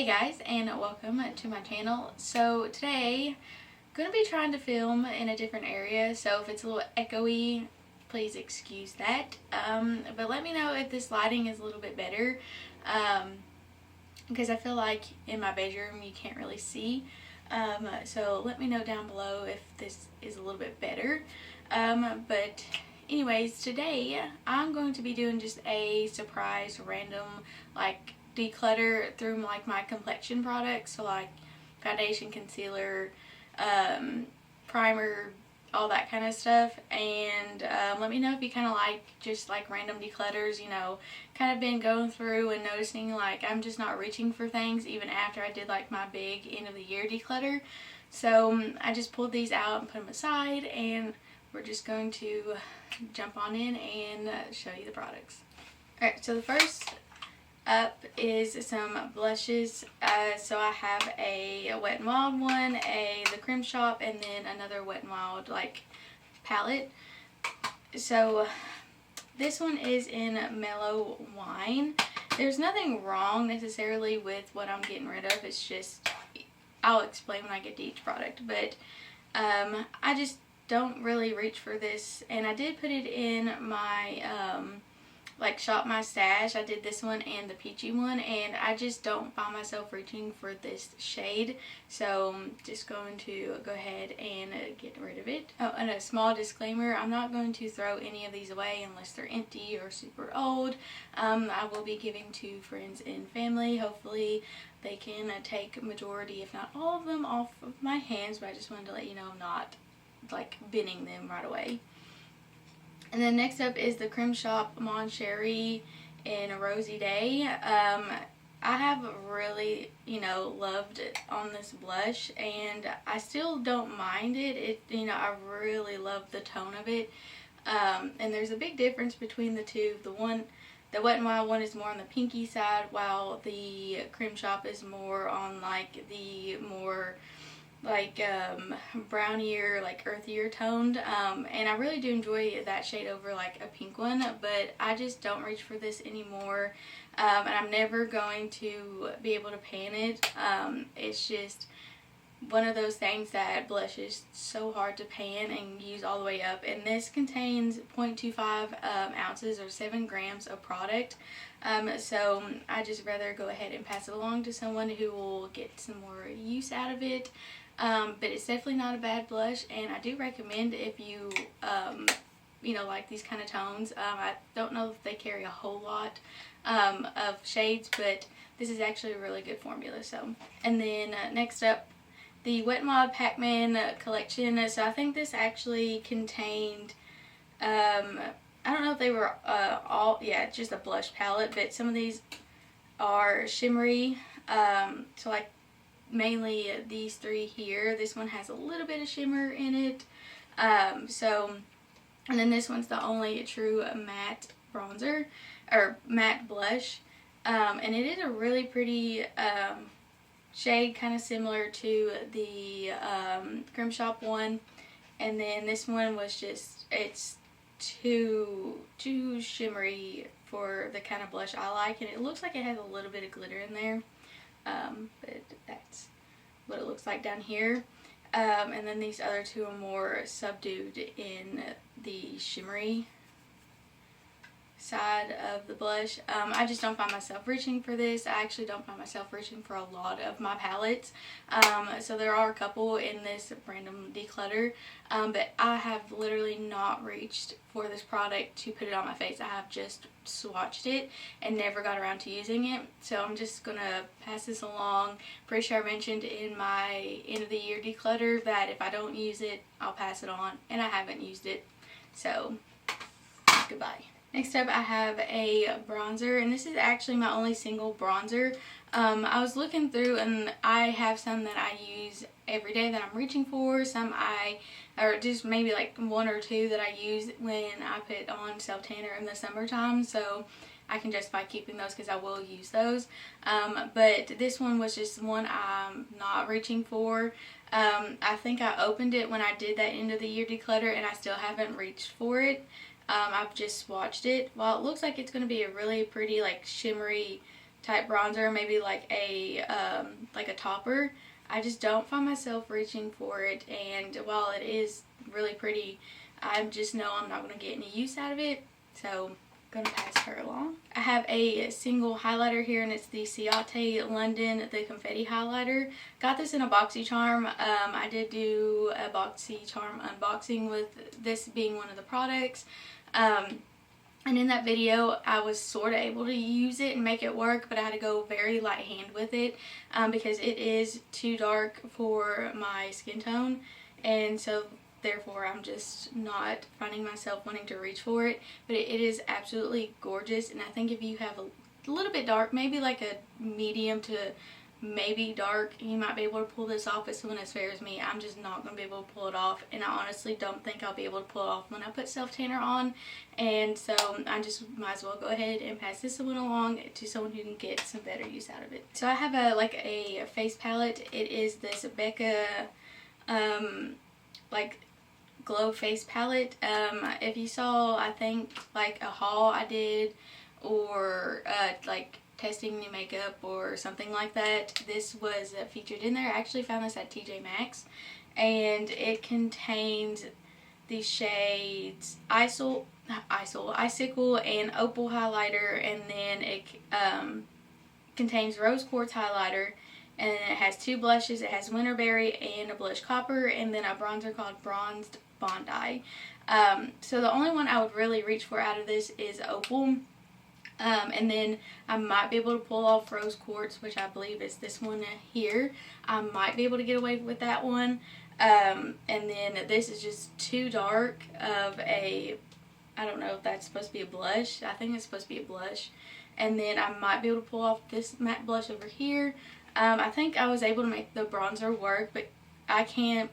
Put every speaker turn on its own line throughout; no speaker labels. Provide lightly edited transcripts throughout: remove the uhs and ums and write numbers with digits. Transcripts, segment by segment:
Hey guys, and welcome to my channel. So today I'm going to be trying to film in a different area, so if it's a little echoey, please excuse that. But let me know if this lighting is a little bit better, because I feel like in my bedroom you can't really see. So let me know down below if this is a little bit better. But anyways, today I'm going to be doing just a surprise random declutter through my complexion products, so like foundation, concealer, primer, all that kind of stuff. And let me know if you kind of just random declutters, kind of been going through and noticing I'm just not reaching for things even after I did my big end of the year declutter. So I just pulled these out and put them aside, and we're just going to jump on in and show you the products. Alright, so the first up is some blushes. So I have a Wet n Wild one, the Creme Shop, and then another Wet n Wild palette. So this one is in Mellow Wine. There's nothing wrong necessarily with what I'm getting rid of. It's just, I'll explain when I get to each product. But I just don't really reach for this, and I did put it in my Shop My Stash. I did this one and the peachy one, and I just don't find myself reaching for this shade, so I'm just going to go ahead and get rid of it. Oh, and a small disclaimer, I'm not going to throw any of these away unless they're empty or super old. I will be giving to friends and family. Hopefully they can take majority, if not all of them, off of my hands, but I just wanted to let you know I'm not binning them right away. And then next up is the Creme Shop Mon Cherie in a Rosy Day. I have really, loved it on this blush, and I still don't mind it. I really love the tone of it. And there's a big difference between the two. The Wet n Wild one is more on the pinky side, while the Creme Shop is more on the more brownier, earthier toned, and I really do enjoy that shade over a pink one, but I just don't reach for this anymore, and I'm never going to be able to pan it. It's just one of those things that blush is so hard to pan and use all the way up, and this contains 0.25 ounces or 7 grams of product. So I just rather go ahead and pass it along to someone who will get some more use out of it. But it's definitely not a bad blush, and I do recommend if you, like these kind of tones. I don't know if they carry a whole lot of shades, but this is actually a really good formula. So, and then next up, the Wet n Wild Pac-Man collection. So I think this actually contained, I don't know if they were just a blush palette, but some of these are shimmery. So mainly these three here. This one has a little bit of shimmer in it. And then this one's the only true matte bronzer, or matte blush. And it is a really pretty shade, kind of similar to the Creme Shop one. And then this one was just, it's too shimmery for the kind of blush I like, and it looks like it has a little bit of glitter in there. But that's what it looks like down here. And then these other two are more subdued in the shimmery side of the blush. I just don't find myself reaching for this. I actually don't find myself reaching for a lot of my palettes. So there are a couple in this random declutter, but I have literally not reached for this product to put it on my face. I have just swatched it and never got around to using it. So I'm just gonna pass this along. Pretty sure I mentioned in my end of the year declutter that if I don't use it, I'll pass it on, and I haven't used it. So goodbye. Next up, I have a bronzer, and this is actually my only single bronzer. I was looking through, and I have some that I use every day that I'm reaching for. Some or just maybe one or two that I use when I put on self tanner in the summertime. So I can justify keeping those because I will use those. But this one was just one I'm not reaching for. I think I opened it when I did that end of the year declutter, and I still haven't reached for it. I've just swatched it. While it looks like it's going to be a really pretty shimmery type bronzer, maybe like a topper. I just don't find myself reaching for it, and while it is really pretty, I just know I'm not going to get any use out of it, so I'm going to pass her along. I have a single highlighter here, and it's the Ciate London, the Confetti Highlighter. Got this in a BoxyCharm. I did do a BoxyCharm unboxing with this being one of the products. And in that video, I was sort of able to use it and make it work, but I had to go very light hand with it because it is too dark for my skin tone, and so therefore I'm just not finding myself wanting to reach for it. But it is absolutely gorgeous, and I think if you have a little bit dark, maybe like a medium to maybe dark, you might be able to pull this off. But someone as fair as me, I'm just not going to be able to pull it off, and I honestly don't think I'll be able to pull it off when I put self tanner on, and so I just might as well go ahead and pass this one along to someone who can get some better use out of it. So I have a face palette. It is this Becca like glow face palette. If you saw, I think like a haul I did, or like testing new makeup or something like that, this was featured in there. I actually found this at TJ Maxx, and it contains the shades Icicle and Opal highlighter, and then it contains Rose Quartz highlighter, and then it has two blushes. It has Winterberry and a blush Copper, and then a bronzer called Bronzed Bondi. So the only one I would really reach for out of this is Opal. And then I might be able to pull off Rose Quartz, which I believe is this one here. I might be able to get away with that one. And then this is just too dark of a, I don't know if that's supposed to be a blush. I think it's supposed to be a blush. And then I might be able to pull off this matte blush over here. I think I was able to make the bronzer work, but I can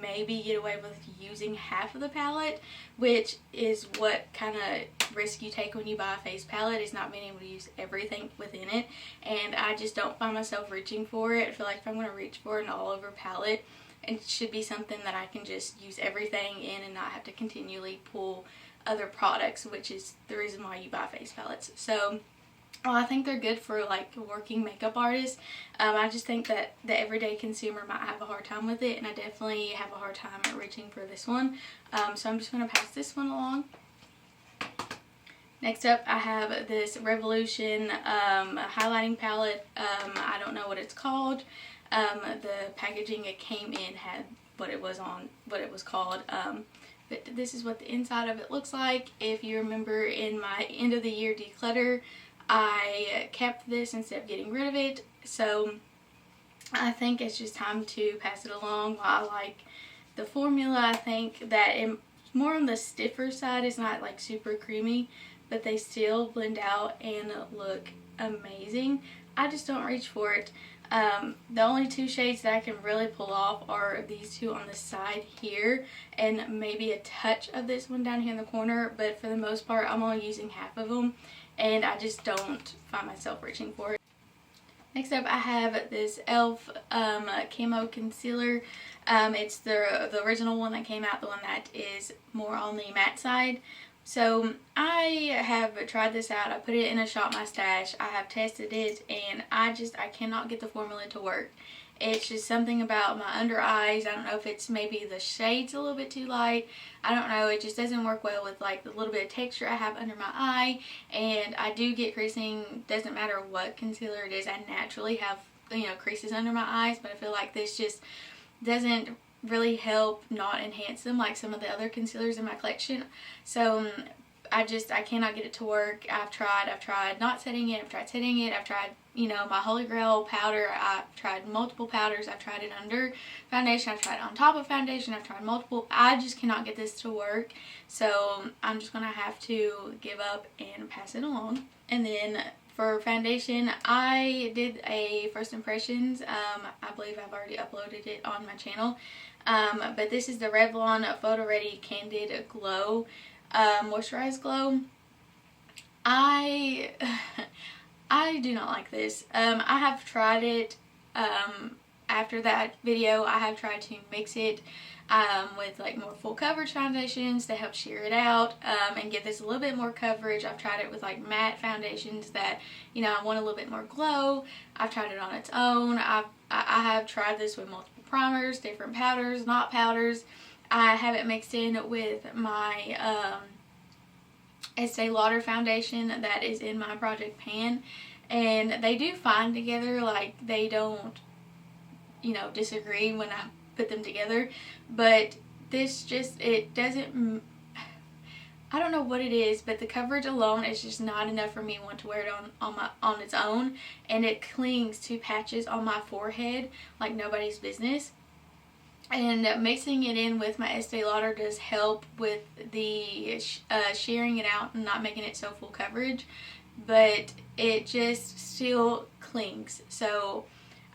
maybe get away with using half of the palette, which is what kind of risk you take when you buy a face palette, is not being able to use everything within it. And I just don't find myself reaching for it. I feel like if I'm going to reach for an all over palette, it should be something that I can just use everything in and not have to continually pull other products, which is the reason why you buy face palettes. So well, I think they're good for like working makeup artists. I just think that the everyday consumer might have a hard time with it, and I definitely have a hard time at reaching for this one. So I'm just going to pass this one along. Next up, I have this Revolution highlighting palette. I don't know what it's called. The packaging it came in had what it was called. But this is what the inside of it looks like. If you remember in my end of the year declutter, I kept this instead of getting rid of it, so I think it's just time to pass it along. While I like the formula, I think that it's more on the stiffer side. It's not like super creamy, but they still blend out and look amazing. I just don't reach for it. The only two shades that I can really pull off are these two on the side here, and maybe a touch of this one down here in the corner, but for the most part I'm only using half of them, and I just don't find myself reaching for it. Next up, I have this e.l.f. Camo Concealer. It's the original one that came out, the one that is more on the matte side. So I have tried this out. I put it in a Shop My Stash. I have tested it, and I cannot get the formula to work. It's just something about my under eyes. I don't know if it's maybe the shade's a little bit too light. I don't know. It just doesn't work well with like the little bit of texture I have under my eye. And I do get creasing. Doesn't matter what concealer it is. I naturally have, creases under my eyes. But I feel like this just doesn't really help not enhance them like some of the other concealers in my collection. So I cannot get it to work. I've tried not setting it, I've tried setting it, I've tried, my Holy Grail powder, I've tried multiple powders, I've tried it under foundation, I've tried it on top of foundation, I've tried multiple. I just cannot get this to work. So I'm just going to have to give up and pass it along. And then for foundation, I did a first impressions. I believe I've already uploaded it on my channel. But this is the Revlon Photo Ready Candid Glow Moisturized Glow. I do not like this. I have tried it. after that video, I have tried to mix it with like more full coverage foundations to help sheer it out and give this a little bit more coverage. I've tried it with like matte foundations that, you know, I want a little bit more glow. I've tried it on its own. I have tried this with multiple primers, different powders, not powders. I have it mixed in with my Estee Lauder foundation that is in my project pan, and they do fine together. Like, they don't, you know, disagree when I put them together, but this just, it doesn't, I don't know what it is, but the coverage alone is just not enough for me to want to wear it on its own, and it clings to patches on my forehead like nobody's business. And mixing it in with my Estee Lauder does help with the shearing it out and not making it so full coverage, but it just still clings. So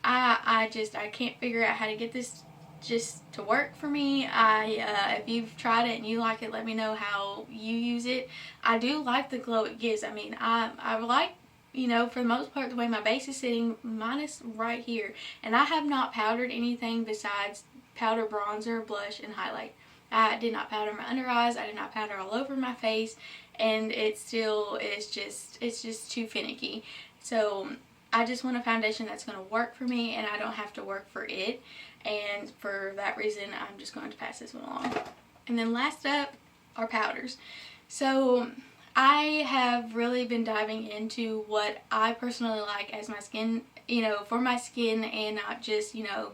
I can't figure out how to get this just to work for me. If you've tried it and you like it, let me know how you use it. I do like the glow it gives. I mean, I like, you know, for the most part, the way my base is sitting, minus right here. And I have not powdered anything besides powder, bronzer, blush, and highlight. I did not powder my under eyes. I did not powder all over my face, and it still is just, it's just too finicky. So I just want a foundation that's going to work for me, and I don't have to work for it. And for that reason, I'm just going to pass this one along. And then last up are powders. So I have really been diving into what I personally like as my skin, you know, for my skin, and not just, you know,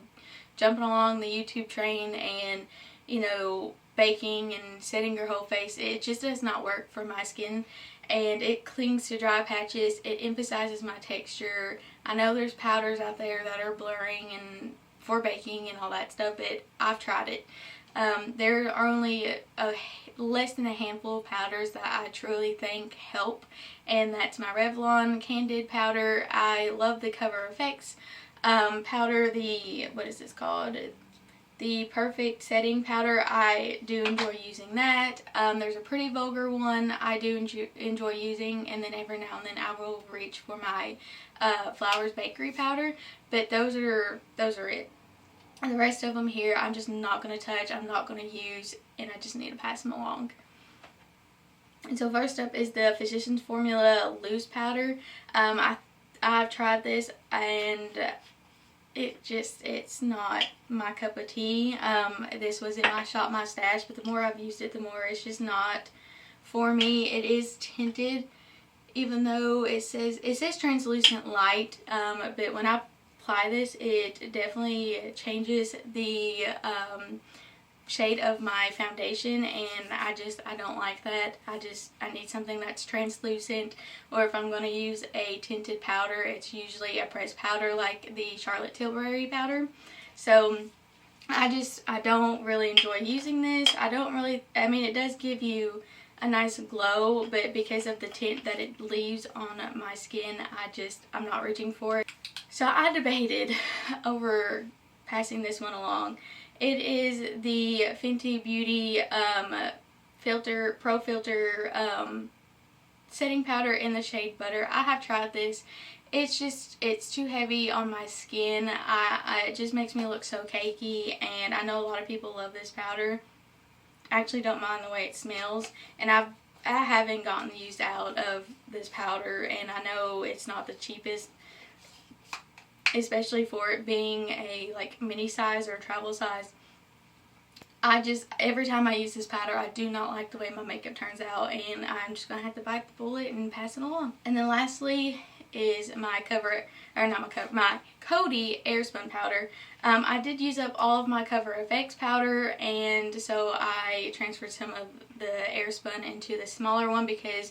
jumping along the YouTube train and, you know, baking and setting your whole face. It just does not work for my skin, and it clings to dry patches. It emphasizes my texture. I know there's powders out there that are blurring and for baking and all that stuff, but I've tried it. There are only less than a handful of powders that I truly think help, and that's my Revlon Candid powder. I love the Cover FX powder, the, what is this called? The Perfect Setting powder. I do enjoy using that. There's a Pretty Vulgar one I do enjoy using, and then every now and then I will reach for my Flowers Bakery powder, but those are it. And the rest of them here I'm just not going to touch, I'm not going to use, and I just need to pass them along. And so first up is the Physicians Formula Loose Powder. I've tried this, and it's not my cup of tea. This was in my Shop My Stash, but the more I've used it, the more it's just not for me. It is tinted, even though it says translucent light, but when I apply this, it definitely changes the shade of my foundation, and I don't like that. I need something that's translucent, or if I'm going to use a tinted powder, it's usually a pressed powder like the Charlotte Tilbury powder. So I don't really enjoy using this. I mean, it does give you a nice glow, but because of the tint that it leaves on my skin, I'm not reaching for it. So I debated over passing this one along. It is the Fenton Beauty Pro Filter setting powder in the shade Butter. I have tried this. It's too heavy on my skin. It just makes me look so cakey, and I know a lot of people love this powder. I actually don't mind the way it smells, and I haven't gotten used out of this powder, and I know it's not the cheapest, especially for it being a like mini size or travel size. Every time I use this powder, I do not like the way my makeup turns out, and I'm just gonna have to bite the bullet and pass it along. And then lastly is my my Coty Airspun powder. I did use up all of my Cover FX powder, and so I transferred some of the Airspun into the smaller one, because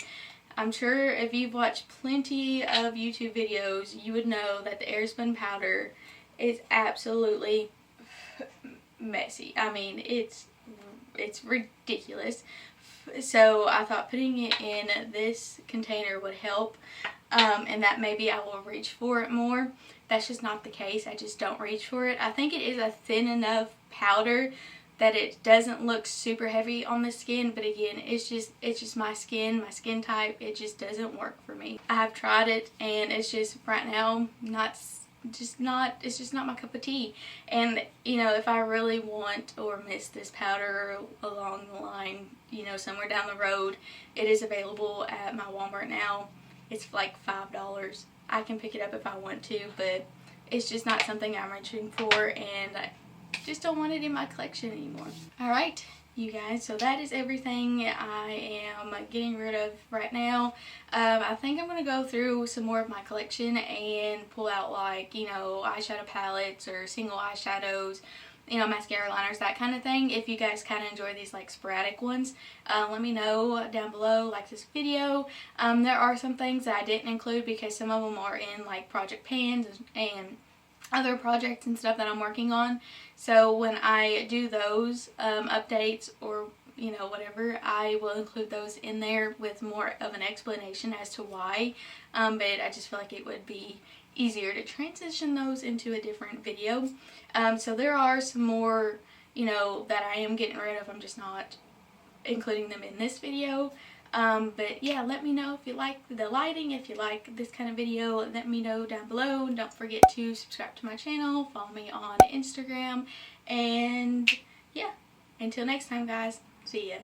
I'm sure if you've watched plenty of YouTube videos, you would know that the Airspun powder is absolutely messy. I mean, it's ridiculous. So I thought putting it in this container would help, and that maybe I will reach for it more. That's just not the case. I just don't reach for it. I think it is a thin enough powder that it doesn't look super heavy on the skin, but again, it's just my skin type. It just doesn't work for me. I have tried it, and it's just right now not it's just not my cup of tea. And you know, if I really want or miss this powder along the line, you know, somewhere down the road, it is available at my Walmart now. It's like $5. I can pick it up if I want to, but it's just not something I'm reaching for, and I just don't want it in my collection anymore. Alright, you guys, so that is everything I am getting rid of right now. I think I'm going to go through some more of my collection and pull out, like, you know, eyeshadow palettes or single eyeshadows, you know, mascara liners, that kind of thing. If you guys kind of enjoy these like sporadic ones, let me know down below, like this video. There are some things that I didn't include because some of them are in like project pans and other projects and stuff that I'm working on. So when I do those updates or, you know, whatever, I will include those in there with more of an explanation as to why. But I just feel like it would be easier to transition those into a different video. So there are some more, you know, that I am getting rid of. I'm just not including them in this video. But yeah, let me know if you like the lighting, if you like this kind of video, let me know down below. Don't forget to subscribe to my channel, follow me on Instagram, and yeah, until next time guys, see ya.